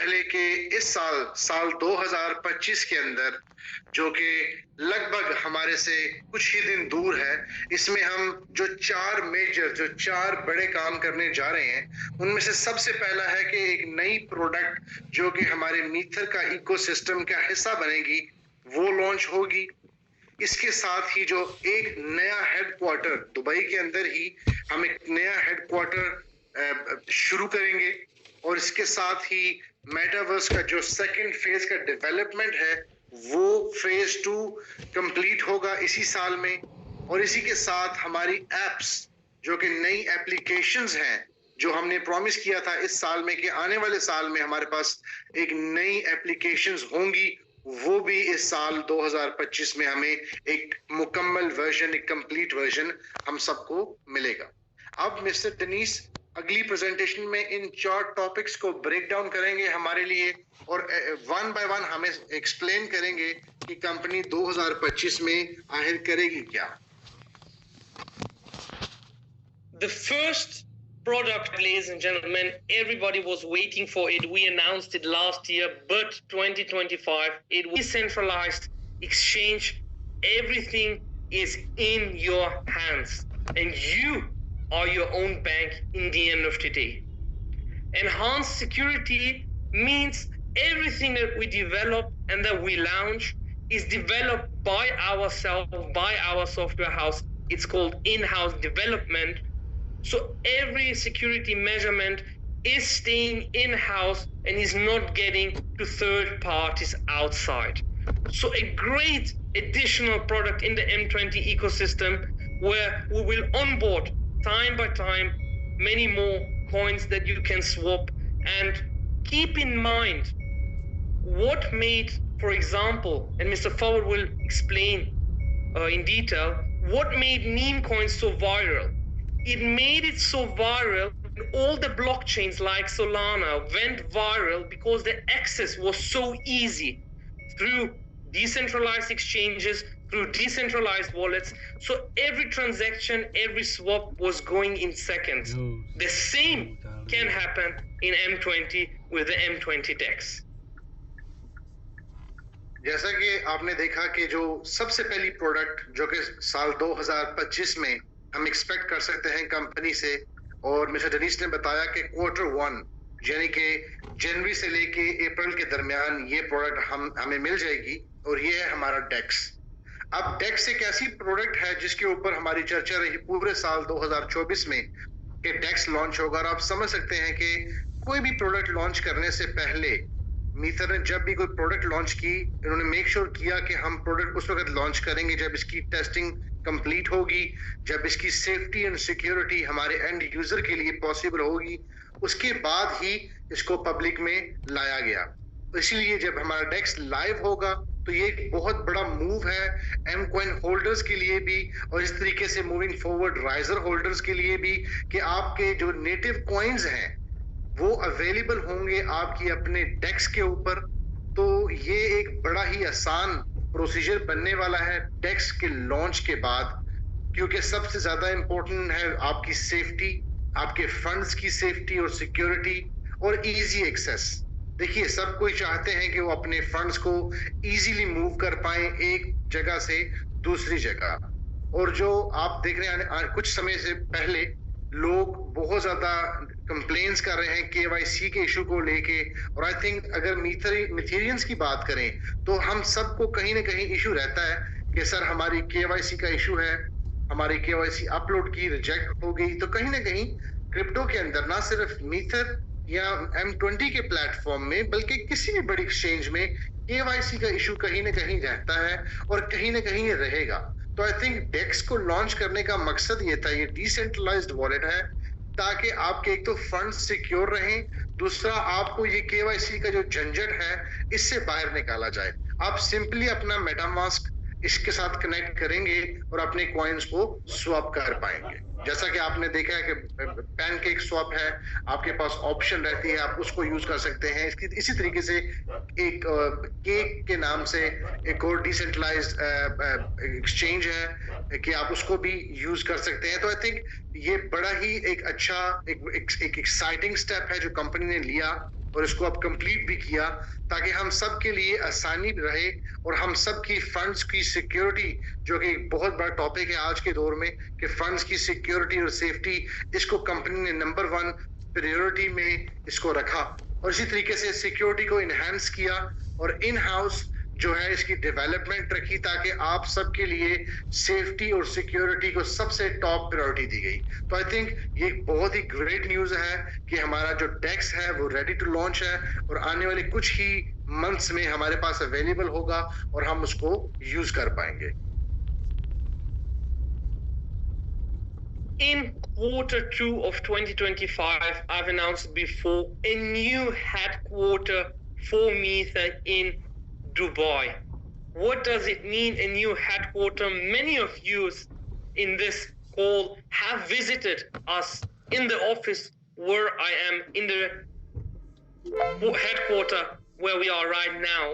पहले कि इस साल 2025 के अंदर, जो कि लगभग हमारे से कुछ ही दिन दूर है, इसमें हम जो चार बड़े काम करने जा रहे हैं, उनमें से सबसे पहला है कि एक नई प्रोडक्ट जो कि हमारे मीथर का इकोसिस्टम का हिस्सा बनेगी, वो लॉन्च होगी। इसके साथ ही जो एक नया हेडक्वार्टर दुबई के अंदर ही हम एक नया हेडक्वार्टर शुरू करेंगे, और इसके साथ ही मेटावर्स का जो सेकंड फेज का डेवलपमेंट है, वो फेज 2 कंप्लीट होगा इसी साल में। और इसी के साथ हमारी एप्स, जो कि नई एप्लीकेशंस हैं, जो हमने प्रॉमिस किया था इस साल में कि आने वाले साल में हमारे पास एक नई एप्लीकेशंस होंगी, वो भी इस साल 2025 में हमें एक मुकम्मल वर्जन, एक कंप्लीट वर्जन हम सबको मिलेगा। अब मिस्टर डनीस अगली प्रेजेंटेशन में इन 4 टॉपिक्स को ब्रेक डाउन करेंगे हमारे लिए, और वन बाय वन हमें एक्सप्लेन करेंगे कि कंपनी 2025 में आखिर करेगी क्या। The first product, ladies and gentlemen, everybody was waiting for it. We announced it last year, but 2025, it was decentralized exchange. Everything is in your hands, and you are your own bank in the end of the day. Enhanced security means everything that we develop and that we launch is developed by ourselves, by our software house. It's called in-house development. So every security measurement is staying in-house and is not getting to third parties outside. So a great additional product in the M20 ecosystem, where we will onboard time by time many more coins that you can swap. And keep in mind what made, for example, and Mr. Forward will explain in detail, what made meme coins so viral. It made it so viral, and all the blockchains like Solana went viral because the access was so easy through decentralized exchanges, through decentralized wallets. So every transaction, every swap was going in seconds. The same can happen in M20 with the M20 DEX. जैसा कि आपने देखा कि जो सबसे पहली product जो कि साल 2025 में हम एक्सपेक्ट कर सकते हैं कंपनी से, और मिस्टर डनीस ने बताया कि Q1 यानी कि जनवरी से लेके अप्रैल के दरमियान ये प्रोडक्ट हमें मिल जाएगी, और ये है हमारा डेक्स। अब डेक्स एक ऐसी प्रोडक्ट है जिसके ऊपर हमारी चर्चा रही पूरे साल 2024 में कि डेक्स लॉन्च होगा। और आप समझ सकते हैं कि कोई भी प्रोडक्ट लॉन्च करने से पहले मीथर ने जब भी कोई प्रोडक्ट लॉन्च की, इन्होंने मेक श्योर किया कि हम प्रोडक्ट उस वक्त लॉन्च करेंगे जब इसकी टेस्टिंग कंप्लीट होगी, जब इसकी सेफ्टी एंड सिक्योरिटी हमारे एंड यूजर के लिए पॉसिबल होगी, उसके बाद ही इसको पब्लिक में लाया गया। तो इसीलिए जब हमारा डेक्स लाइव होगा तो ये एक बहुत बड़ा मूव है एम कॉइन होल्डर्स के लिए भी, और इस तरीके से मूविंग फॉरवर्ड राइजर होल्डर्स के लिए भी, कि आपके जो नेटिव कॉइन्स हैं वो अवेलेबल होंगे आपकी अपने डेक्स के ऊपर। तो ये एक बड़ा ही आसान प्रोसीजर बनने वाला है डेक्स के लॉन्च के बाद, क्योंकि सबसे ज्यादा इंपॉर्टेंट है आपकी सेफ्टी, आपके फंड्स की सेफ्टी और सिक्योरिटी, और इजी एक्सेस। देखिए, सब कोई चाहते हैं कि वो अपने फंड्स को इजीली मूव कर पाएं एक जगह से दूसरी जगह। और जो आप देख रहे हैं कुछ समय से पहले लोग बहुत ज्यादा कंप्लेन्स कर रहे हैं केवाईसी के इशू को लेके, और आई थिंक अगर मिथेरियंस की बात करें तो हम सबको कहीं ना कहीं इशू रहता है कि सर हमारी केवाईसी का इशू है, हमारी केवाईसी अपलोड की रिजेक्ट हो गई। तो कहीं ना कहीं क्रिप्टो के अंदर ना सिर्फ मीथर या M20 के प्लेटफॉर्म में, बल्कि किसी भी बड़ी एक्सचेंज में केवाईसी का इशू कहीं ना कहीं रहता है और कहीं ना कहीं रहेगा। तो आई थिंक डेक्स को लॉन्च करने का मकसद ये था, ये डिसेंट्रलाइज्ड वॉलेट है ताकि आपके एक तो फंड सिक्योर रहें, दूसरा आपको ये केवाईसी का जो झंझट है इससे बाहर निकाला जाए। आप सिंपली अपना मेटामास्क इसके साथ कनेक्ट करेंगे और अपने कॉइन्स को स्वैप कर पाएंगे। जैसा कि आपने देखा है कि पैनकेक स्वैप है, आपके पास ऑप्शन रहती है, आप उसको यूज कर सकते हैं। इसी तरीके से एक केक के नाम से एक और डिसेंट्रलाइज्ड एक्सचेंज है कि आप उसको भी यूज कर सकते हैं। तो आई थिंक ये बड़ा ही एक अच्छा एक एक्साइटिंग स्टेप है जो कंपनी ने लिया और इसको अब कंप्लीट भी किया ताकि हम सब के लिए आसानी रहे और हम सब की फंड्स की सिक्योरिटी, जो कि एक बहुत बड़ा टॉपिक है आज के दौर में कि फंड्स की सिक्योरिटी और सेफ्टी, इसको कंपनी ने नंबर 1 प्रायोरिटी में इसको रखा और इसी तरीके से सिक्योरिटी को इनहेंस किया और इन हाउस जो है इसकी डेवलपमेंट रखी ताकि आप सबके लिए सेफ्टी और सिक्योरिटी को सबसे टॉप प्रायोरिटी दी गई। तो आई थिंक ये एक बहुत ही ग्रेट न्यूज है कि हमारा जो डेक्स है वो रेडी टू लॉन्च है और आने वाले कुछ ही मंथ्स में हमारे पास अवेलेबल होगा और हम उसको यूज कर पाएंगे। In Q2 of 2025, I've announced before a new headquarter for Mether in Dubai. What does it mean, a new headquarter? Many of you in this call have visited us in the office where I am, in the headquarter where we are right now.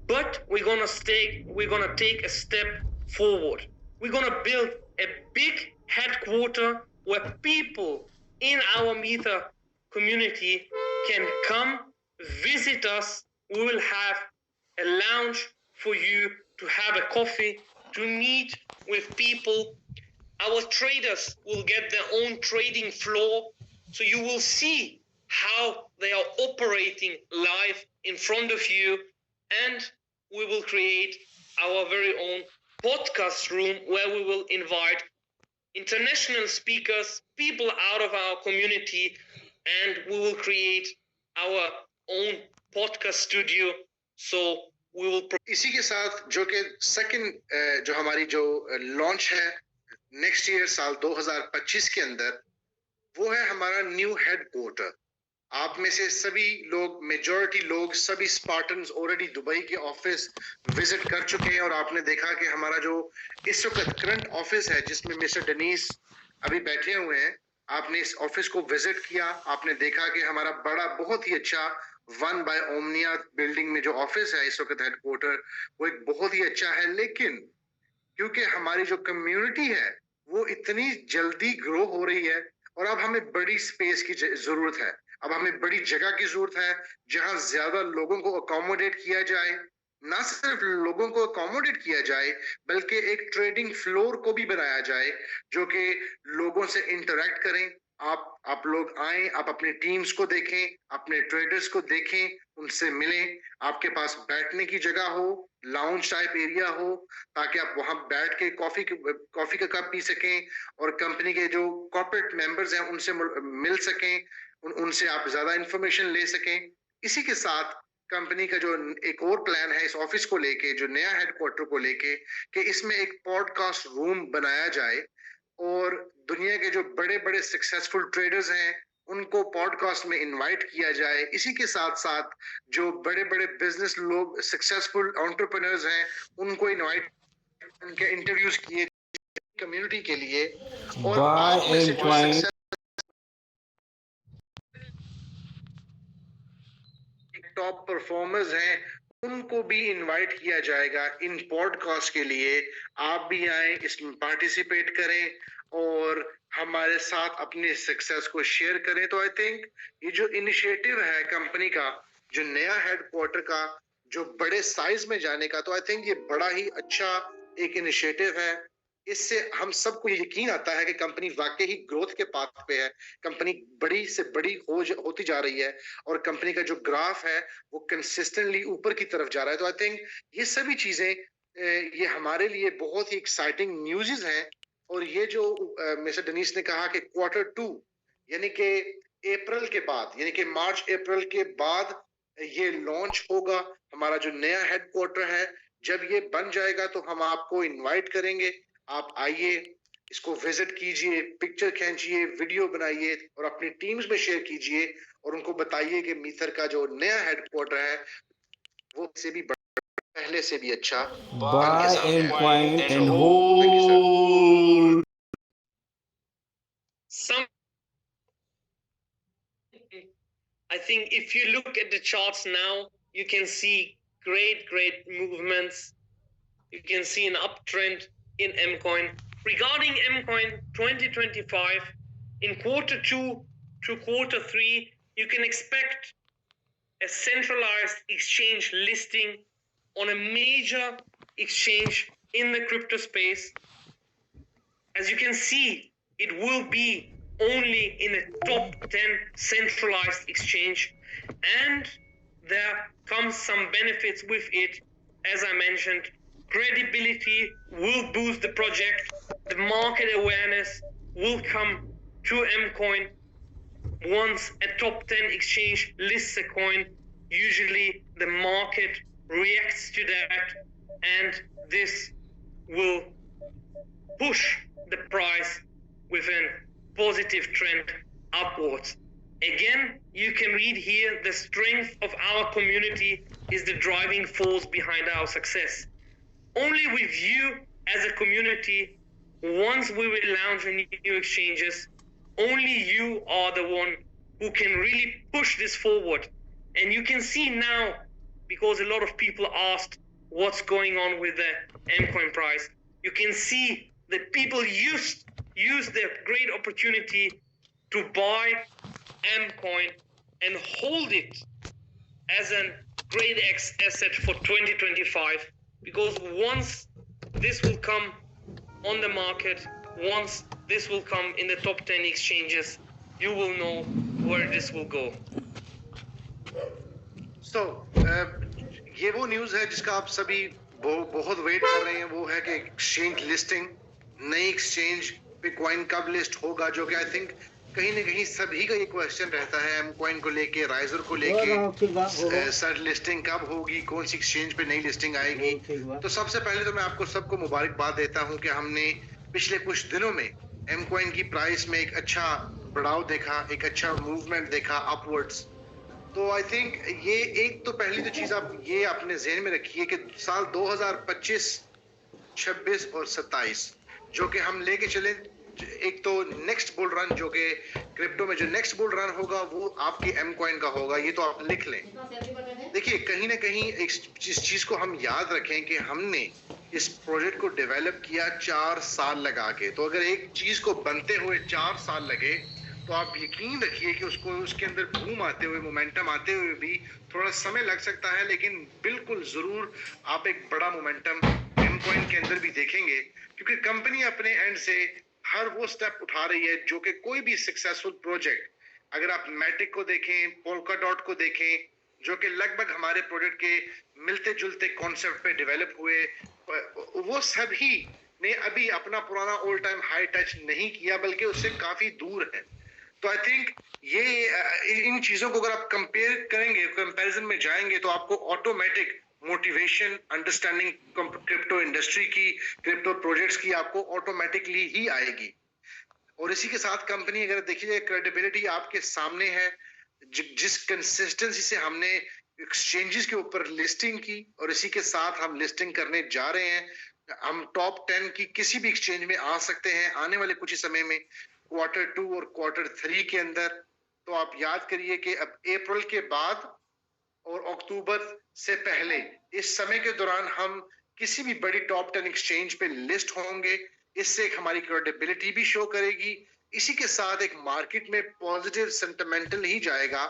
But we're gonna take a step forward. We're gonna build a big headquarter where people in our Mether community can come visit us. We will have a lounge for you to have a coffee, to meet with people. Our traders will get their own trading floor, so you will see how they are operating live in front of you, and we will create our very own podcast room where we will invite international speakers, people out of our community, and we will create our own podcast studio. So we will इसी के साथ जो कि second जो हमारी जो launch है next year साल 2025 के अंदर, वो है हमारा न्यू हेडक्वार्टर। आप में से सभी लोग, मेजॉरिटी लोग, सभी स्पार्टन्स ऑलरेडी दुबई के ऑफिस विजिट कर चुके हैं और आपने देखा कि हमारा जो इस वक्त करंट ऑफिस है जिसमें मिस्टर डेनिस अभी बैठे हुए हैं, आपने इस ऑफिस को विजिट किया, आपने देखा कि हमारा बड़ा बहुत ही अच्छा 1 बाय ओमनिया बिल्डिंग में जो ऑफिस है इस वक्त हेडक्वार्टर, वो एक बहुत ही अच्छा है। लेकिन क्योंकि हमारी जो कम्युनिटी है वो इतनी जल्दी ग्रो हो रही है और अब हमें बड़ी स्पेस की जरूरत है, अब हमें बड़ी जगह की जरूरत है जहां ज्यादा लोगों को अकोमोडेट किया जाए। ना सिर्फ लोगों को अकोमोडेट किया जाए बल्कि एक ट्रेडिंग फ्लोर को भी बनाया जाए जो कि लोगों से इंटरेक्ट करें। आप लोग आए, आप अपनी टीम्स को देखें, अपने ट्रेडर्स को देखें, उनसे मिलें, आपके पास बैठने की जगह हो, लाउंज टाइप एरिया हो, ताकि आप वहां बैठ के कॉफी का कप पी सकें और कंपनी के जो कॉर्पोरेट मेंबर्स हैं उनसे मिल सकें, उनसे आप ज्यादा इंफॉर्मेशन ले सकें। इसी के साथ कंपनी का जो एक और प्लान है इस ऑफिस को लेके, जो नया हेडक्वार्टर को लेके, कि इसमें एक पॉडकास्ट रूम बनाया जाए और दुनिया के जो बड़े बड़े सक्सेसफुल ट्रेडर्स हैं उनको पॉडकास्ट में इनवाइट किया जाए। इसी के साथ साथ जो बड़े बड़े बिजनेस लोग, सक्सेसफुल एंटरप्रेन्योर्स हैं, उनको इनवाइट, उनके इंटरव्यूज किए कम्युनिटी के लिए। और आप में से जो टॉप परफॉर्मर्स हैं उनको भी इनवाइट किया जाएगा इन पॉडकास्ट के लिए। आप भी आए, इसमें पार्टिसिपेट करें और हमारे साथ अपने सक्सेस को शेयर करें। तो आई थिंक ये जो इनिशिएटिव है कंपनी का, जो नया हेडक्वार्टर का, जो बड़े साइज में जाने का, तो आई थिंक ये बड़ा ही अच्छा एक इनिशिएटिव है। इससे हम सबको यकीन आता है कि कंपनी वाकई ही ग्रोथ के पाथ पे है, कंपनी बड़ी से बड़ी होती जा रही है और कंपनी का जो ग्राफ है वो कंसिस्टेंटली ऊपर की तरफ जा रहा है। तो आई थिंक ये सभी चीजें ये हमारे लिए बहुत ही एक्साइटिंग न्यूज़ हैं। और ये जो मिस्टर डेनिस ने कहा कि Q2 यानी कि अप्रैल के बाद, यानी कि मार्च अप्रैल के बाद ये लॉन्च होगा हमारा जो नया हेडक्वार्टर है। जब ये बन जाएगा तो हम आपको इनवाइट करेंगे, आप आइए, इसको विजिट कीजिए, पिक्चर खींचिए, वीडियो बनाइए और अपनी टीम्स में शेयर कीजिए और उनको बताइए कि मीथर का जो नया हेडक्वार्टर है वो से भी पहले से भी अच्छा buy and point and hold. I think if you look at the charts now, you can see great movements. You can see an uptrend in Mcoin. Regarding Mcoin 2025, in Q2 to Q3, you can expect a centralized exchange listing on a major exchange in the crypto space. As you can see, it will be only in a top 10 centralized exchange, and there comes some benefits with it. As I mentioned, credibility will boost the project, the market awareness will come to Mcoin. Once a top 10 exchange lists a coin, usually the market reacts to that, and this will push the price with a positive trend upwards. Again, you can read here the strength of our community is the driving force behind our success. Only with you as a community, once we will launch new exchanges, only you are the one who can really push this forward. And you can see now, because a lot of people asked what's going on with the Mcoin price, you can see that people use the great opportunity to buy Mcoin and hold it as a great asset for 2025, because once this will come on the market, once this will come in the top 10 exchanges, you will know where this will go. So, ये वो news है जिसका आप सभी बहुत wait कर रहे हैं, वो है कि एक्सचेंज लिस्टिंग, नई एक्सचेंज पे कॉइन कब लिस्ट होगा, जो कि आई थिंक कहीं ना कहीं सभी का ये क्वेश्चन रहता है एमकॉइन को लेके, राइजर को लेके, सर लिस्टिंग कब होगी, कौन सी एक्सचेंज पे नई लिस्टिंग आएगी। तो सबसे पहले तो मैं आपको सबको मुबारकबाद देता हूं कि हमने पिछले कुछ दिनों में एमकॉइन की प्राइस में एक अच्छा बढ़ाव देखा, एक अच्छा मूवमेंट देखा अपवर्ड्स। तो आई थिंक ये एक तो पहली तो चीज आप ये अपने ज़हन में रखिए कि साल 2025, 26 और 27 जो कि हम लेके चले, एक तो नेक्स्ट बुल रन जो कि क्रिप्टो में जो नेक्स्ट बुल रन होगा वो आपके एमकॉइन का होगा, ये तो आप लिख लें। देखिए कहीं ना कहीं इस चीज को हम याद रखें कि हमने इस प्रोजेक्ट को डेवलप किया 4 साल लगा के। तो अगर एक चीज को बनते हुए 4 साल लगे तो आप यकीन रखिए कि उसको उसके अंदर बूम आते हुए, मोमेंटम आते हुए भी थोड़ा समय लग सकता है, लेकिन बिल्कुल जरूर आप एक बड़ा मोमेंटम एमकॉइन के अंदर भी देखेंगे, क्योंकि कंपनी अपने एंड से हर वो स्टेप उठा रही है जो कि कोई भी सक्सेसफुल प्रोजेक्ट, अगर आप मैटिक को देखें, पोल्काडॉट को देखें, जो कि लगभग हमारे प्रोजेक्ट के मिलते जुलते कॉन्सेप्ट पे डेवलप हुए, वो सभी ने अभी अपना पुराना ऑल टाइम हाई टच नहीं किया, बल्कि उससे काफी दूर है। तो आई थिंक ये इन चीजों को अगर आप कंपेयर करेंगे, कंपैरिजन में जाएंगे, तो आपको automatic motivation, understanding crypto industry की, क्रिप्टो प्रोजेक्ट्स की आपको ऑटोमेटिकली ही आएगी। और इसी के साथ कंपनी अगर देखिए, क्रेडिबिलिटी आपके सामने है, जिस कंसिस्टेंसी से हमने एक्सचेंजेस के ऊपर लिस्टिंग की और इसी के साथ हम लिस्टिंग करने जा रहे हैं, हम टॉप 10 की किसी भी एक्सचेंज में आ सकते हैं आने वाले कुछ ही समय में, क्वार्टर 2 और क्वार्टर 3 के अंदर। तो आप याद करिए कि अब अप्रैल के बाद और अक्टूबर से पहले इस समय के दौरान हम किसी भी बड़ी टॉप 10 एक्सचेंज पे लिस्ट होंगे। इससे एक हमारी क्रेडिबिलिटी भी शो करेगी, इसी के साथ एक मार्केट में पॉजिटिव सेंटिमेंटल ही जाएगा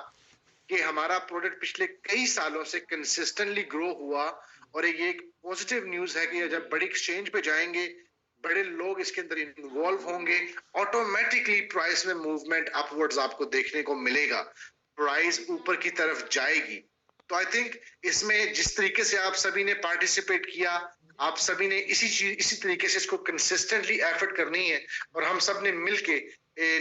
कि हमारा प्रोडक्ट पिछले कई सालों से कंसिस्टेंटली ग्रो हुआ। और ये एक पॉजिटिव न्यूज है कि जब बड़ी एक्सचेंज पे जाएंगे, बड़े लोग इसके अंदर इन्वॉल्व होंगे, ऑटोमेटिकली प्राइस में मूवमेंट अपवर्ड्स आपको देखने को मिलेगा, प्राइस ऊपर की तरफ जाएगी। तो आई थिंक इसमें जिस तरीके से आप सभी ने पार्टिसिपेट किया, आप सभी ने इसी तरीके से इसको कंसिस्टेंटली एफर्ट करनी है, और हम सब ने मिलके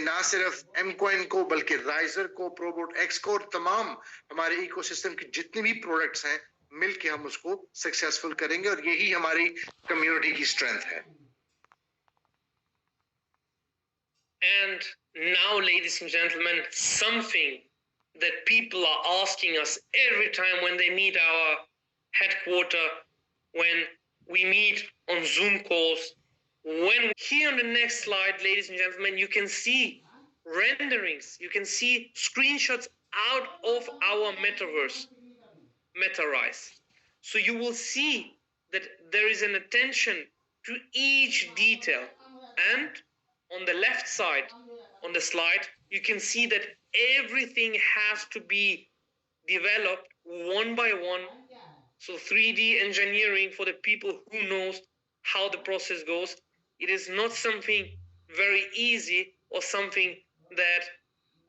ना सिर्फ एमकॉइन को बल्कि राइजर को, प्रोबोट एक्स को और तमाम हमारे इकोसिस्टम के जितने भी प्रोडक्ट्स हैं मिलके हम उसको सक्सेसफुल करेंगे, और यही हमारी कम्युनिटी की स्ट्रेंथ है। And now, ladies and gentlemen, something that people are asking us every time when they meet our headquarters, when we meet on Zoom calls, when here on the next slide, ladies and gentlemen, you can see renderings, you can see screenshots out of our metaverse, MetaRise. So you will see that there is an attention to each detail, and on the left side on the slide, you can see that everything has to be developed one by one. So 3D engineering, for the people who knows how the process goes, it is not something very easy or something that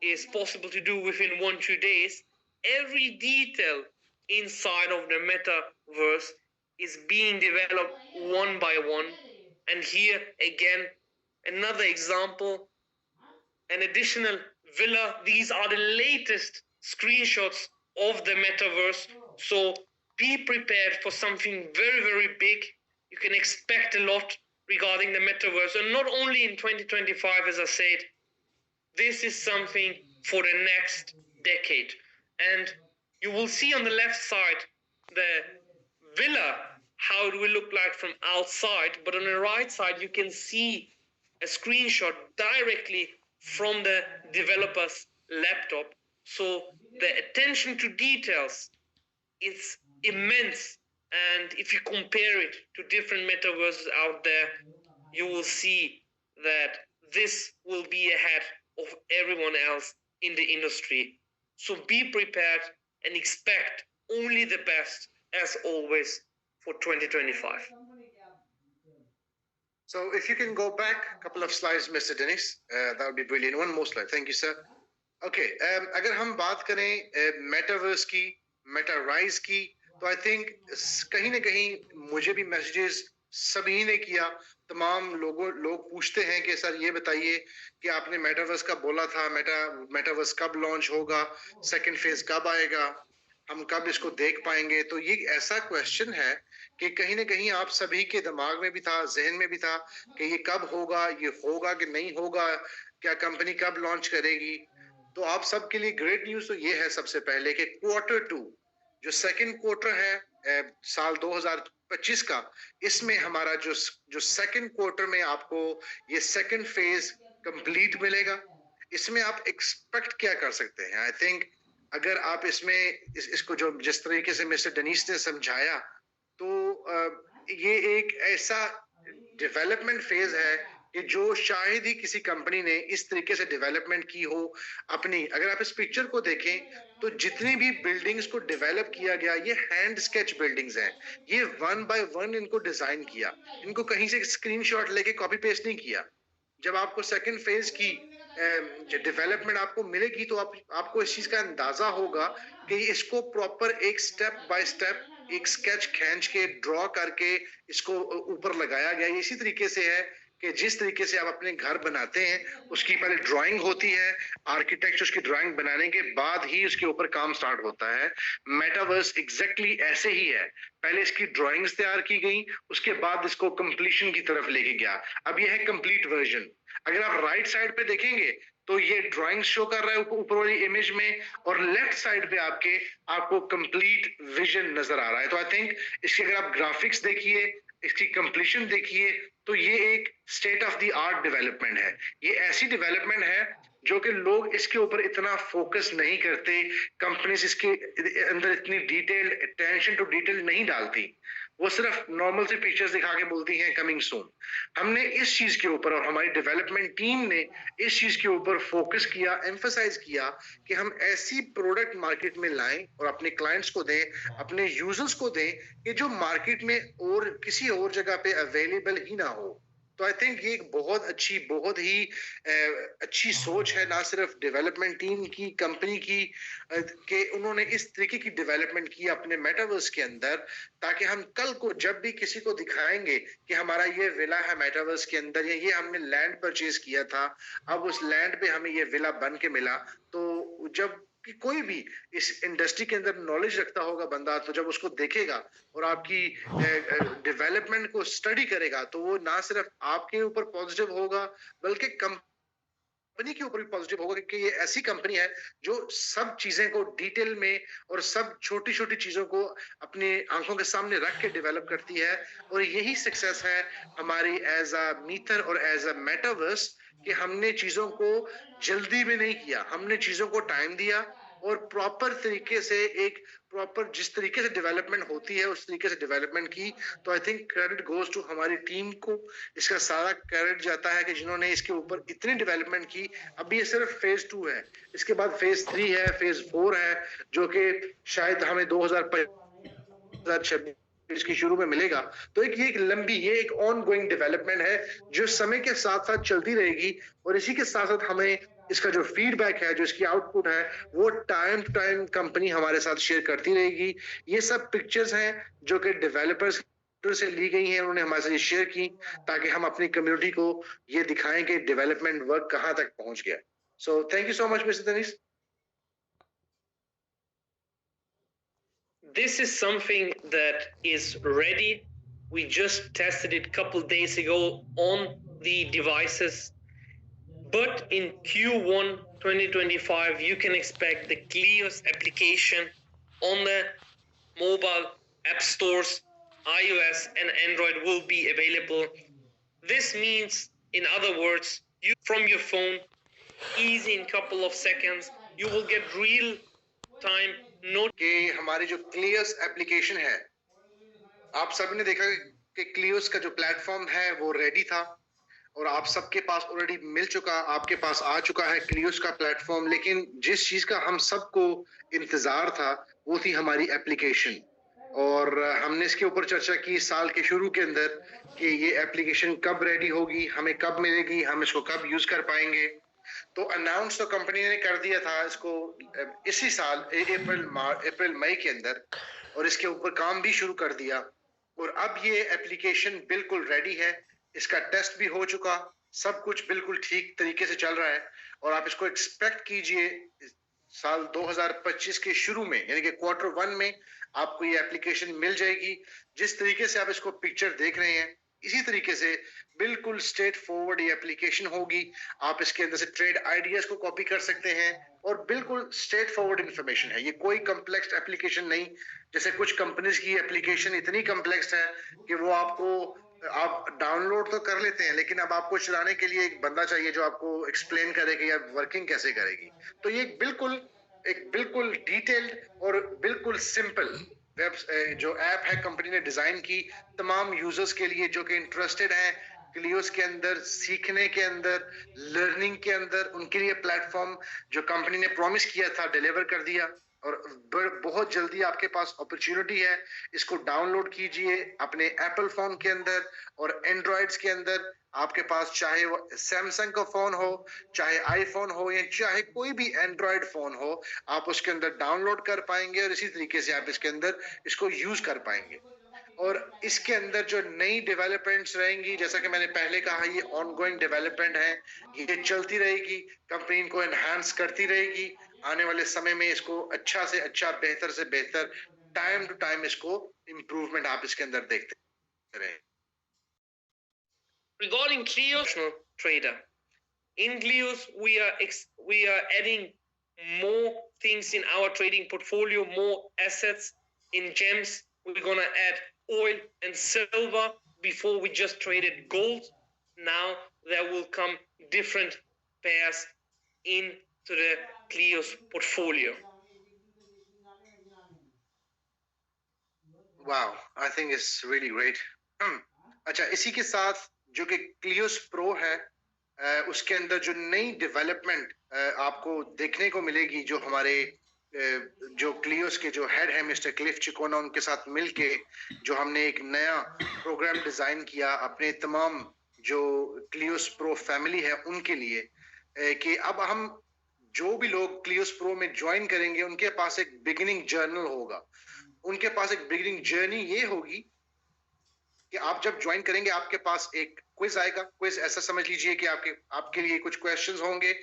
is possible to do within 1-2 days. Every detail inside of the metaverse is being developed one by one. And here again, another example, an additional villa. These are the latest screenshots of the metaverse. So be prepared for something very, very big. You can expect a lot regarding the metaverse. And not only in 2025, as I said, this is something for the next decade. And you will see on the left side the villa, how it will look like from outside. But on the right side, you can see a screenshot directly from the developer's laptop. So the attention to details is immense. And if you compare it to different metaverses out there, you will see that this will be ahead of everyone else in the industry. So be prepared and expect only the best, as always, for 2025. So if you can go back a couple of slides, Mr. Dennis, that would be brilliant. One more slide. Thank you, sir. Okay, अगर हम बात करें metaverse की, मेटाराइज की, तो I think कहीं ना कहीं मुझे भी मैसेजेस सभी ने किया, तमाम लोग पूछते हैं कि सर ये बताइए कि आपने मेटावर्स का बोला था, मेटावर्स कब लॉन्च होगा, सेकंड फेज कब आएगा, हम कब इसको देख पाएंगे। तो ये ऐसा क्वेश्चन है कि कहीं ना कहीं आप सभी के दिमाग में भी था, जहन में भी था कि ये कब होगा, ये होगा कि नहीं होगा, क्या कंपनी कब लॉन्च करेगी। तो आप सबके लिए ग्रेट न्यूज तो ये है सबसे पहले कि Q2 जो सेकंड क्वार्टर है साल 2025 का, इसमें हमारा जो सेकंड क्वार्टर में आपको ये सेकंड फेज कंप्लीट मिलेगा। इसमें आप एक्सपेक्ट क्या कर सकते हैं? आई थिंक अगर आप इसमें इसको जो जिस तरीके से मिस्टर डेनिस ने समझाया, तो ये एक ऐसा डेवलपमेंट फेज है कि जो शायद ही किसी कंपनी ने इस तरीके से डेवलपमेंट की हो अपनी। अगर आप इस पिक्चर को देखें तो जितनी भी बिल्डिंग्स को डेवलप किया गया, ये हैंड स्केच बिल्डिंग्स हैं, ये 1 बाय 1 इनको डिजाइन किया, इनको कहीं से स्क्रीनशॉट लेके कॉपी पेस्ट नहीं किया। जब आपको सेकंड फेज की डेवलपमेंट आपको मिलेगी तो आपको इस चीज का अंदाजा होगा कि इसको प्रॉपर एक स्टेप बाय स्टेप एक स्केच खींच के ड्रॉ करके इसको ऊपर लगाया गया। इसी तरीके से है कि जिस तरीके से आप अपने घर बनाते हैं, उसकी पहले ड्राइंग होती है, आर्किटेक्ट उसकी ड्राइंग बनाने के बाद ही उसके ऊपर काम स्टार्ट होता है। मेटावर्स एग्जैक्टली ऐसे ही है, पहले इसकी ड्राइंग्स तैयार की गई, उसके बाद इसको कंप्लीशन की तरफ लेके गया। अब ये है कंप्लीट वर्जन। अगर आप राइट साइड पे देखेंगे तो ये ड्राइंग शो कर रहा है ऊपर वाली इमेज में, और लेफ्ट साइड पे आपको कंप्लीट विजन नजर आ रहा है। तो आई थिंक इसके अगर आप ग्राफिक्स देखिए, इसकी कंप्लीशन देखिए, तो ये एक state of the art development है। ये ऐसी डेवलपमेंट है जो कि लोग इसके ऊपर इतना फोकस नहीं करते, कंपनीज इसके अंदर इतनी डिटेल अटेंशन टू डिटेल नहीं डालती, वो सिर्फ नॉर्मल से पिक्चर्स दिखा के बोलती हैं कमिंग सून। हमने इस चीज के ऊपर और हमारी डेवलपमेंट टीम ने इस चीज के ऊपर फोकस किया, एम्फसाइज किया कि हम ऐसी प्रोडक्ट मार्केट में लाएं और अपने क्लाइंट्स को दें, अपने यूजर्स को दें कि जो मार्केट में और किसी और जगह पे अवेलेबल ही ना हो। तो आई थिंक ये एक बहुत ही अच्छी सोच है, ना सिर्फ डेवलपमेंट टीम की, कंपनी की, कि उन्होंने इस तरीके की डेवलपमेंट की अपने मेटावर्स के अंदर, ताकि हम कल को जब भी किसी को दिखाएंगे कि हमारा ये विला है मेटावर्स के अंदर, या ये हमने लैंड परचेज किया था, अब उस लैंड पे हमें ये विला बन के मिला, तो जब कि कोई भी इस इंडस्ट्री के अंदर नॉलेज रखता होगा बंदा, तो जब उसको देखेगा और आपकी डेवलपमेंट को स्टडी करेगा, तो वो ना सिर्फ आपके ऊपर पॉजिटिव होगा बल्कि कंपनी के ऊपर भी पॉजिटिव होगा, क्योंकि ये ऐसी कंपनी है जो सब चीजें को डिटेल में और सब छोटी छोटी चीजों को अपनी आंखों के सामने रख के डेवलप करती है। और यही सक्सेस है हमारी एज अ मीटर और एज अ मेटावर्स, कि हमने चीजों को जल्दी में नहीं किया, हमने चीजों को टाइम दिया और प्रॉपर तरीके से एक प्रॉपर जिस तरीके से डेवलपमेंट होती है उस तरीके से डेवलपमेंट की, तो I think credit goes to हमारी टीम को। इसका सारा क्रेडिट जाता है कि जिन्होंने इसके ऊपर इतनी डेवलपमेंट की। अब ये सिर्फ फेज 2 है, इसके बाद फेज 3 है, फेज 4 है, जो कि शायद हमें 2026 की शुरू में मिलेगा। तो ये एक लंबी, ये एक ऑन गोइंग डेवलपमेंट है जो समय के साथ साथ चलती रहेगी, और इसी के साथ साथ हमें इसका जो फीडबैक है, जो इसकी आउटपुट है, वो टाइम टू टाइम कंपनी हमारे साथ शेयर करती रहेगी। ये सब पिक्चर्स हैं जो कि डेवलपर्स से ली गई हैं, उन्होंने हमारे साथ शेयर की ताकि हम अपनी कम्युनिटी को ये दिखाएं कि डेवलपमेंट वर्क कहां तक पहुंच गया। So thank you so much mister Danish. This is something that is ready. We just tested it a couple days ago on the devices. But in Q1 2025, you can expect the Cleos application on the mobile app stores, iOS and Android will be available. This means, in other words, you from your phone, easy in couple of seconds, you will get real time कि हमारी जो क्लियस application है, आप सबने देखा कि क्लियस का जो प्लेटफॉर्म है वो रेडी था और आप सबके पास ऑलरेडी मिल चुका, आपके पास आ चुका है क्लियस का प्लेटफॉर्म। लेकिन जिस चीज का हम सबको इंतजार था वो थी हमारी एप्लीकेशन, और हमने इसके ऊपर चर्चा की साल के शुरू के अंदर कि ये एप्लीकेशन कब रेडी होगी, हमें कब मिलेगी, हम इसको कब यूज कर पाएंगे। तो अनाउंस तो कंपनी ने कर दिया था इसको इसी साल अप्रैल मई के अंदर, और इसके ऊपर काम भी शुरू कर दिया, और अब ये एप्लीकेशन बिल्कुल रेडी है। इसका टेस्ट भी हो चुका, सब कुछ बिल्कुल ठीक तरीके से चल रहा है, और आप इसको एक्सपेक्ट कीजिए साल 2025 के शुरू में, यानी कि Q1 में आपको ये एप्लीकेशन मिल जाएगी। जिस तरीके से आप इसको पिक्चर देख रहे हैं इसी तरीके से बिल्कुल स्ट्रेट फॉरवर्ड ये एप्लीकेशन होगी। आप इसके अंदर से ट्रेड आइडियाज को कॉपी कर सकते हैं, और बिल्कुल स्ट्रेट फॉरवर्ड इंफॉर्मेशन है। ये कोई कॉम्प्लेक्स एप्लीकेशन नहीं, जैसे कुछ कंपनीज की एप्लीकेशन इतनी कॉम्प्लेक्स है कि वो आप डाउनलोड तो कर लेते हैं, लेकिन अब आपको चलाने के लिए एक बंदा चाहिए जो आपको एक्सप्लेन करे कि यार वर्किंग कैसे करेगी। तो ये एक बिल्कुल डिटेल्ड और बिल्कुल सिंपल जो ऐप है कंपनी ने डिजाइन की तमाम यूजर्स के लिए जो कि इंटरेस्टेड हैं क्लियोस के अंदर, सीखने के अंदर, लर्निंग के अंदर, उनके लिए प्लेटफॉर्म जो कंपनी ने प्रॉमिस किया था डिलीवर कर दिया। और बहुत जल्दी आपके पास अपॉर्चुनिटी है, इसको डाउनलोड कीजिए अपने एप्पल फोन के अंदर और एंड्रॉइड्स के अंदर। आपके पास चाहे वो सैमसंग का फोन हो, चाहे आईफोन हो, या चाहे कोई भी एंड्रॉइड फोन हो, आप उसके अंदर डाउनलोड कर पाएंगे और इसी तरीके से आप इसके अंदर इसको यूज कर पाएंगे। और इसके अंदर जो नई डेवलपमेंट्स रहेंगी, जैसा कि मैंने पहले कहा, ये ऑनगोइंग डेवलपमेंट है, ये चलती रहेगी, कंपनी इनको एनहांस करती रहेगी। आने वाले समय में इसको अच्छा से अच्छा, बेहतर से बेहतर, टाइम टू टाइम इसको इम्प्रूवमेंट आप इसके अंदर देखते रहे। Regarding Cleos trader, in Cleos we are adding more things in our trading portfolio, more assets. In gems, we're gonna add oil and silver. Before we just traded gold. Now there will come different pairs into the Cleos portfolio. Wow, I think it's really great. अच्छा, इसी के साथ जो कि क्लियोस pro है, उसके अंदर जो नई डेवलपमेंट आपको देखने को मिलेगी, जो हमारे जो क्लियोस के जो हेड है मिस्टर क्लिफ चिकोना, उनके साथ मिलके जो हमने एक नया प्रोग्राम डिजाइन किया अपने तमाम जो क्लियोस प्रो फैमिली है उनके लिए, कि अब हम जो भी लोग क्लियोस प्रो में ज्वाइन करेंगे उनके पास एक बिगिनिंग जर्नल होगा। उनके पास एक बिगिनिंग जर्नी ये होगी कि आप जब ज्वाइन करेंगे आपके पास एक क्विज आएगा। क्विज ऐसा समझ लीजिए कि आपके लिए कुछ क्वेश्चंस होंगे,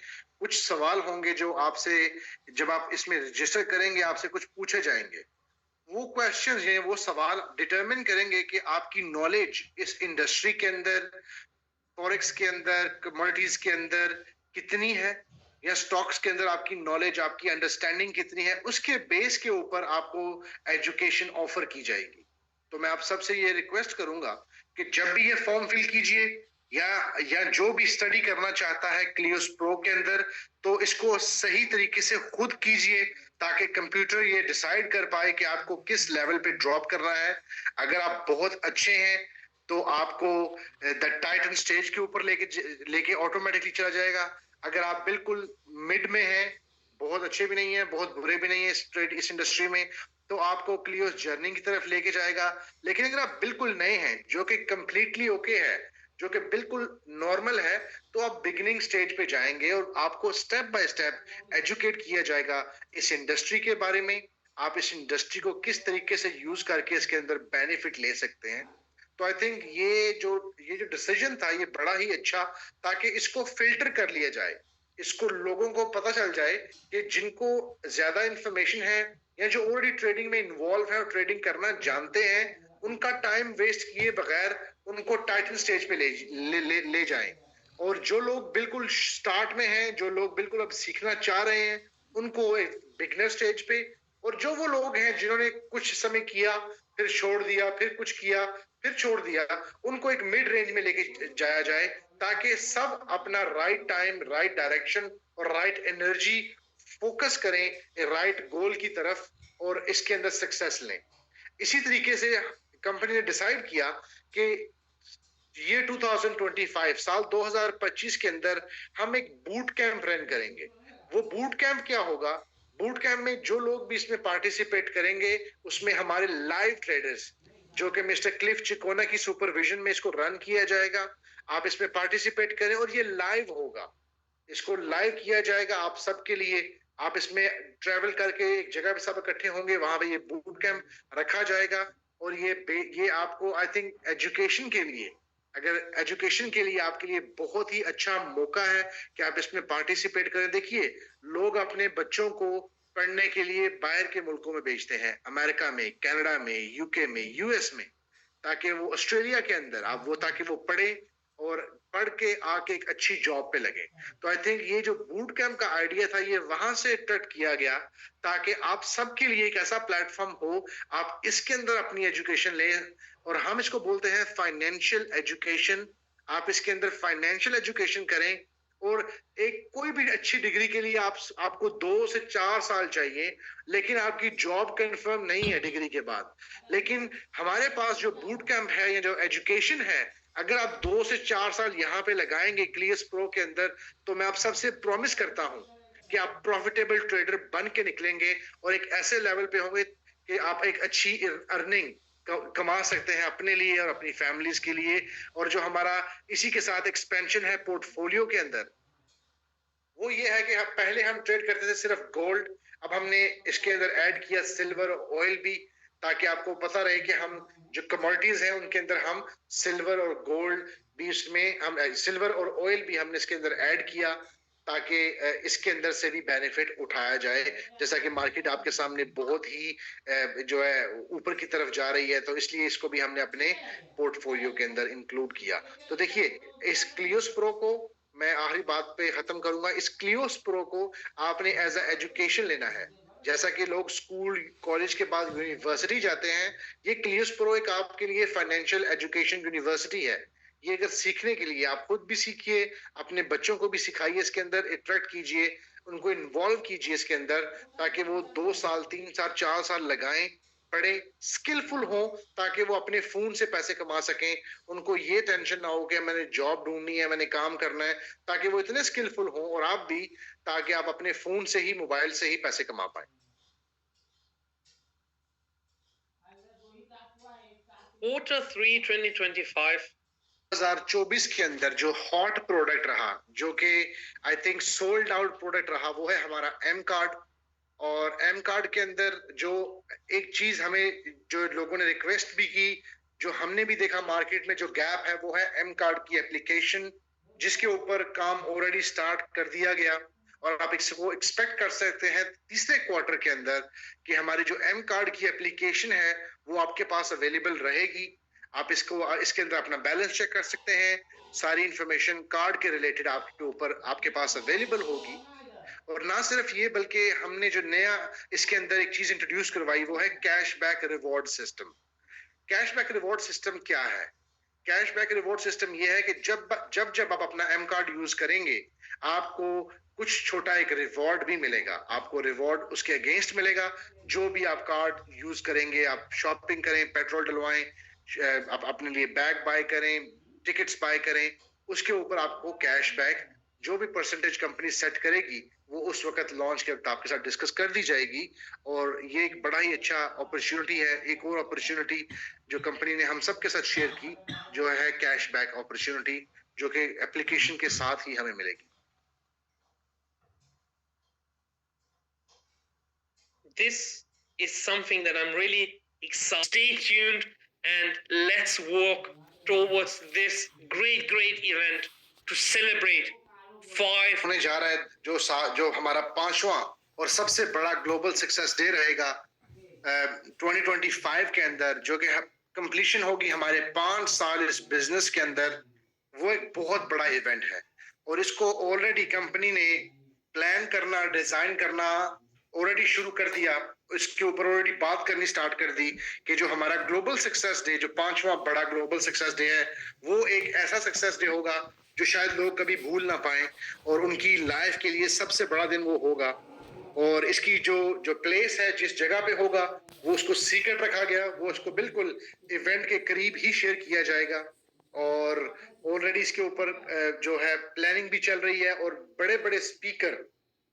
कुछ सवाल होंगे जो आपसे जब आप इसमें रजिस्टर करेंगे आपसे कुछ पूछे जाएंगे। वो क्वेश्चंस हैं, वो सवाल डिटरमिन करेंगे कि आपकी नॉलेज इस इंडस्ट्री के अंदर, फॉरेक्स के अंदर, कमोडिटीज के अंदर कितनी है, या स्टॉक्स के अंदर आपकी नॉलेज, आपकी अंडरस्टैंडिंग कितनी है। उसके बेस के ऊपर आपको एजुकेशन ऑफर की जाएगी। तो मैं आप सबसे ये रिक्वेस्ट करूंगा कि जब भी ये फॉर्म फिल कीजिए, या जो भी स्टडी करना चाहता है क्लियोस प्रो के अंदर, तो इसको सही तरीके से खुद कीजिए ताकि कंप्यूटर ये डिसाइड कर पाए कि आपको किस लेवल पे ड्रॉप करना है। अगर आप बहुत अच्छे हैं तो आपको द टाइटन स्टेज के ऊपर लेके ऑटोमेटिकली चला जाएगा। अगर आप बिल्कुल मिड में हैं, बहुत अच्छे भी नहीं है, बहुत बुरे भी नहीं है इस इंडस्ट्री में, तो आपको क्लियोस जर्नी की तरफ लेके जाएगा। लेकिन अगर आप बिल्कुल नए हैं, जो कि कंप्लीटली ओके है, जो कि बिल्कुल नॉर्मल है, तो आप बिगिनिंग स्टेज पे जाएंगे और आपको स्टेप बाय स्टेप एजुकेट किया जाएगा इस इंडस्ट्री के बारे में। आप इस इंडस्ट्री को किस तरीके से यूज करके इसके अंदर बेनिफिट ले सकते हैं। तो आई थिंक ये जो डिसीजन था ये बड़ा ही अच्छा, ताकि इसको फिल्टर कर लिया जाए, इसको लोगों को पता चल जाए कि जिनको ज्यादा इंफॉर्मेशन है या जो ऑलरेडी ट्रेडिंग में इन्वॉल्व है और ट्रेडिंग करना जानते हैं, उनका टाइम वेस्ट किए बगैर उनको टाइटन स्टेज पे ले जाएं। और जो लोग बिल्कुल स्टार्ट में हैं, जो लोग बिल्कुल अब सीखना चाह रहे हैं, उनको एक बिगनर स्टेज पे, और जो वो लोग हैं जिन्होंने कुछ समय किया फिर छोड़ दिया, फिर कुछ किया फिर छोड़ दिया, उनको एक मिड रेंज में लेके जाया जाए, ताकि सब अपना राइट टाइम, राइट डायरेक्शन और राइट एनर्जी फोकस करें राइट गोल की तरफ और इसके अंदर सक्सेस लें। इसी तरीके से कंपनी ने डिसाइड किया कि ये 2025 साल 2025 के अंदर हम एक बूट कैंप रन करेंगे। वो बूट कैंप क्या होगा? बूट कैंप में जो लोग भी इसमें पार्टिसिपेट करेंगे, उसमें हमारे लाइव ट्रेडर्स, जो कि मिस्टर क्लिफ चिकोना की सुपरविजन में इसको रन किया जाएगा। आप इसमें पार्टिसिपेट करें और ये लाइव होगा, इसको लाइव किया जाएगा आप सबके लिए। आप इसमें ट्रेवल करके एक जगह पे सब इकट्ठे होंगे, वहां पे ये बूट कैंप रखा जाएगा। और ये आपको आई थिंक एजुकेशन के लिए, अगर एजुकेशन के लिए आपके लिए बहुत ही अच्छा मौका है कि आप इसमें पार्टिसिपेट करें। देखिए, लोग अपने बच्चों को पढ़ने के लिए बाहर के मुल्कों में भेजते हैं, अमेरिका में, कनाडा में, यूके में, यूएस में, ताकि वो ऑस्ट्रेलिया के अंदर आप वो ताकि वो पढ़े और पढ़ के आके एक अच्छी जॉब पे लगे। तो आई थिंक ये जो बूट कैंप का आइडिया था ये वहां से अट्रैक्ट किया गया, ताकि आप सबके लिए एक ऐसा प्लेटफॉर्म हो, आप इसके अंदर अपनी एजुकेशन लें। और हम इसको बोलते हैं फाइनेंशियल एजुकेशन। आप इसके अंदर फाइनेंशियल एजुकेशन करें, और एक कोई भी अच्छी डिग्री के लिए आपको 2 से 4 साल चाहिए, लेकिन आपकी जॉब कंफर्म नहीं है डिग्री के बाद। लेकिन हमारे पास जो बूट कैंप है या जो एजुकेशन है, अगर आप 2 से 4 साल यहाँ पे लगाएंगे क्लियस प्रो के अंदर, तो मैं आप सबसे प्रॉमिस करता हूं कि आप प्रॉफिटेबल ट्रेडर बन के निकलेंगे और एक ऐसे लेवल पे होंगे कि आप एक अच्छी अर्निंग कमा सकते हैं अपने लिए और अपनी फैमिलीज के लिए। और जो हमारा इसी के साथ एक्सपेंशन है पोर्टफोलियो के अंदर, वो ये है कि पहले हम ट्रेड करते थे सिर्फ गोल्ड, अब हमने इसके अंदर ऐड किया सिल्वर और ऑयल भी, ताकि आपको पता रहे कि हम जो कमोडिटीज हैं उनके अंदर हम सिल्वर और गोल्ड भी, उसमें हम सिल्वर और ऑयल भी हमने इसके अंदर ऐड किया, ताकि इसके अंदर से भी बेनिफिट उठाया जाए। जैसा कि मार्केट आपके सामने बहुत ही जो है ऊपर की तरफ जा रही है, तो इसलिए इसको भी हमने अपने पोर्टफोलियो के अंदर इंक्लूड किया। तो देखिए, इस क्लियोस प्रो को मैं आखिरी बात पे खत्म करूंगा, इस क्लियोस प्रो को आपने एज अ एजुकेशन लेना है। जैसा कि लोग स्कूल कॉलेज के बाद यूनिवर्सिटी जाते हैं, ये क्लियोस प्रो एक आपके लिए फाइनेंशियल एजुकेशन यूनिवर्सिटी है। ये अगर सीखने के लिए आप खुद भी सीखिए, अपने बच्चों को भी सिखाइए, इसके अंदर अट्रैक्ट कीजिए, उनको इन्वॉल्व कीजिए इसके अंदर, ताकि वो 2 साल 3 साल 4 साल लगाएं, पढ़े, स्किलफुल हो, ताकि वो अपने फोन से पैसे कमा सकें। उनको ये टेंशन ना हो कि मैंने जॉब ढूंढनी है, मैंने काम करना है, ताकि वो इतने स्किलफुल हो और आप भी, ताकि आप अपने फोन से ही, मोबाइल से ही पैसे कमा पाए। Q3 2025 2024 के अंदर जो हॉट प्रोडक्ट रहा, जो कि I think sold out product रहा, वो है हमारा एम कार्ड। और एम कार्ड के अंदर जो एक चीज हमें जो लोगों ने रिक्वेस्ट भी की, जो हमने भी देखा मार्केट में जो गैप है, वो है एम कार्ड की एप्लीकेशन, जिसके ऊपर काम ऑलरेडी स्टार्ट कर दिया गया। और आप इसको एक्सपेक्ट कर सकते हैं तीसरे क्वार्टर के अंदर कि हमारी जो एम कार्ड की एप्लीकेशन है वो आपके पास अवेलेबल रहेगी। आप इसके अंदर अपना बैलेंस चेक कर सकते हैं, सारी इंफॉर्मेशन कार्ड के रिलेटेड आपके ऊपर आपके पास अवेलेबल होगी। और ना सिर्फ ये, बल्कि हमने जो नया इसके अंदर एक चीज इंट्रोड्यूस करवाई, वो है cashback reward system. Cashback reward system क्या है? कैशबैक रिवॉर्ड सिस्टम ये है कि जब आप अपना एम कार्ड यूज करेंगे, आपको कुछ छोटा एक रिवॉर्ड भी मिलेगा। आपको रिवॉर्ड उसके अगेंस्ट मिलेगा। जो भी आप कार्ड यूज करेंगे, आप शॉपिंग करें, पेट्रोल डलवाएं, आप अपने लिए बैग बाय करें, टिकट्स बाय करें, उसके ऊपर आपको कैशबैक जो भी परसेंटेज कंपनी सेट करेगी वो उस वक्त लॉन्च के वक्त आपके साथ डिस्कस कर दी जाएगी। और ये एक बड़ा ही अच्छा अपॉर्चुनिटी है। एक और अपॉर्चुनिटी जो कंपनी ने हम सब के साथ शेयर की, जो है कैशबैक अपॉर्चुनिटी, जो कि एप्लीकेशन के साथ ही हमें मिलेगी। This is something that I'm really excited. Stay tuned and let's work towards this great event to celebrate 5 होने जा रहा है जो हमारा 5वां और सबसे बड़ा ग्लोबल सक्सेस डे रहेगा 2025 के अंदर, जो कि कंप्लीशन होगी हमारे 5 साल इस बिजनेस के अंदर। वो एक बहुत बड़ा इवेंट है और इसको ऑलरेडी कंपनी ने प्लान करना, डिजाइन करना ऑलरेडी शुरू कर दिया। इसके ऊपर ऑलरेडी बात करनी स्टार्ट कर दी कि जो हमारा ग्लोबल सक्सेस डे, जो 5वां बड़ा ग्लोबल सक्सेस डे है, वो एक ऐसा सक्सेस डे होगा जो शायद लोग कभी भूल ना पाए और उनकी लाइफ के लिए सबसे बड़ा दिन वो होगा। और इसकी जो प्लेस है, जिस जगह पे होगा, वो उसको सीक्रेट रखा गया। वो उसको बिल्कुल इवेंट के करीब ही शेयर किया जाएगा और ऑलरेडी इसके ऊपर जो है प्लानिंग भी चल रही है। और बड़े बड़े स्पीकर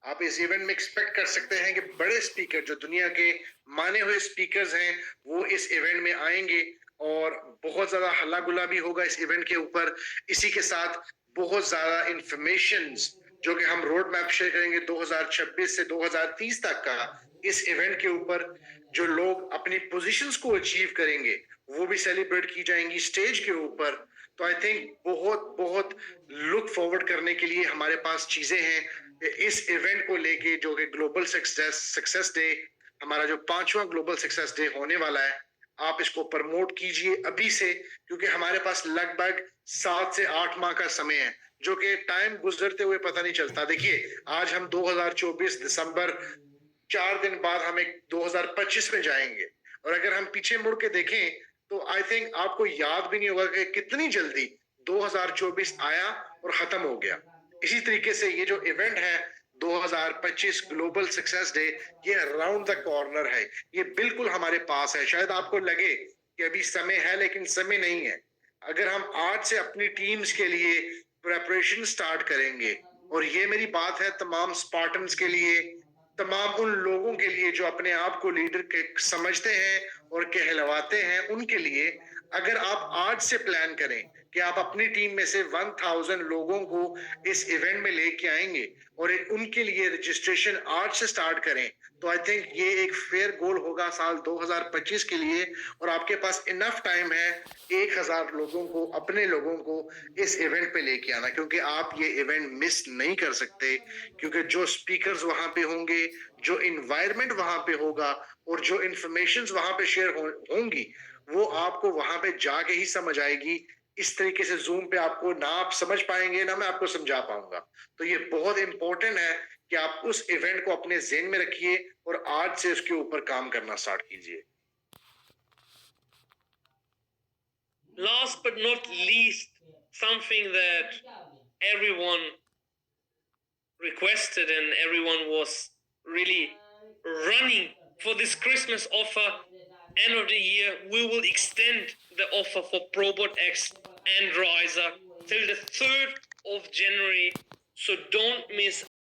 आप इस इवेंट में एक्सपेक्ट कर सकते हैं कि बड़े स्पीकर, जो दुनिया के माने हुए स्पीकर्स हैं, वो इस इवेंट में आएंगे और बहुत ज्यादा हल्ला गुल्ला भी होगा इस इवेंट के ऊपर। इसी के साथ बहुत ज्यादा इंफॉर्मेशन जो कि हम रोड मैप शेयर करेंगे 2026 से 2030 तक का इस इवेंट के ऊपर। जो लोग अपनी पोजीशंस को अचीव करेंगे वो भी सेलिब्रेट की जाएंगी स्टेज के ऊपर। तो आई थिंक बहुत लुक फॉरवर्ड करने के लिए हमारे पास चीजें हैं इस इवेंट को लेके, जो कि ग्लोबल सक्सेस डे, हमारा जो 5वां ग्लोबल सक्सेस डे होने वाला है। आप इसको प्रमोट कीजिए अभी से, क्योंकि हमारे पास लगभग 7 से 8 माह का समय है, जो कि टाइम गुजरते हुए पता नहीं चलता। देखिए, आज हम 2024 दिसंबर, 4 दिन बाद हम एक 2025 में जाएंगे। और अगर हम पीछे मुड़ के देखें तो आई थिंक आपको याद भी नहीं होगा कि कितनी जल्दी 2024 आया और खत्म हो गया। इसी तरीके से ये जो इवेंट है 2025 ग्लोबल सक्सेस डे, ये अराउंड द कॉर्नर है, ये बिल्कुल हमारे पास है। शायद आपको लगे कि अभी समय है, लेकिन समय नहीं है। अगर हम आज से अपनी टीम्स के लिए प्रेपरेशन स्टार्ट करेंगे, और ये मेरी बात है तमाम स्पार्टन्स के लिए, तमाम उन लोगों के लिए जो अपने आप को लीडर के समझते हैं और कहलवाते हैं, उनके लिए अगर आप आज से प्लान करें कि आप अपनी टीम में से 1000 लोगों को इस इवेंट में लेके आएंगे और उनके लिए रजिस्ट्रेशन आज से स्टार्ट करें, तो आई थिंक ये एक फेयर गोल होगा साल 2025 के लिए। और आपके पास इनफ टाइम है 1000 लोगों को, अपने लोगों को इस इवेंट पे लेके आना, क्योंकि आप ये इवेंट मिस नहीं कर सकते। क्योंकि जो स्पीकर्स वहां पे होंगे, जो इन्वायरमेंट वहां पे होगा और जो इंफॉर्मेशन वहां पे शेयर होंगी, वो आपको वहां पे जाके ही समझ आएगी। इस तरीके से जूम पे आपको ना आप समझ पाएंगे, ना मैं आपको समझा पाऊंगा। तो ये बहुत इंपॉर्टेंट है कि आप उस इवेंट को अपने ज़हन में रखिए और आज से उसके ऊपर काम करना स्टार्ट कीजिए। Last but not least, something that everyone requested and everyone was really running for this Christmas offer. End of the year, we will extend the offer for Probot X and Riser till the 3rd of January. So don't miss